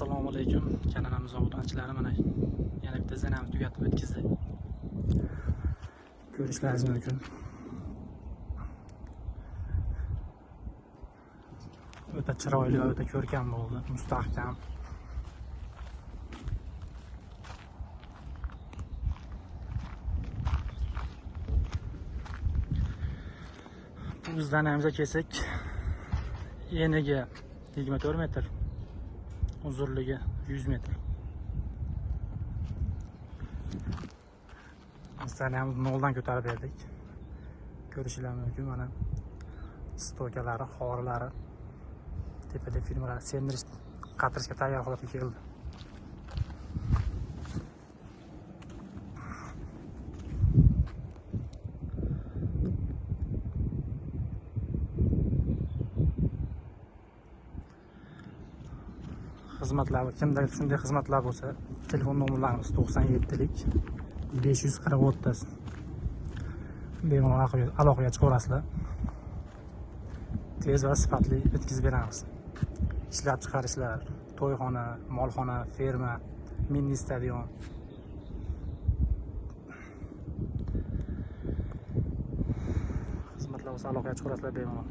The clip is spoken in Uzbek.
Assalomu alaykum kanalimiz obunachilari, mana yana bitta zanamni tugatib o'tkazdik. Ko'rishlaringiz mumkin. O'ta chiroyli va o'ta ko'rkam bo'ldi, mustahkam. Bu zanamizga kelsak, eniga 24 metr, uzunligi 100 metr. Zanamni noldan ko'tarib berdik. Ko'rishingiz mumkin, mana stokalari, xorilari, tepada firmalari sendirish, qatirishga tayyor holatga keldi. Xizmatlar, kimda shunday xizmatlar bo'lsa, telefon nomerlarimiz 97lik 540 bemalol aloqaga chiqa olasizlar. Tez va sifatli bitkazib beramiz. Ishlab chiqarishlar, to'yxona, molxona, ferma, mini stadion. Xizmatlar bo'lsa aloqaga chiqa olasizlar bemalol.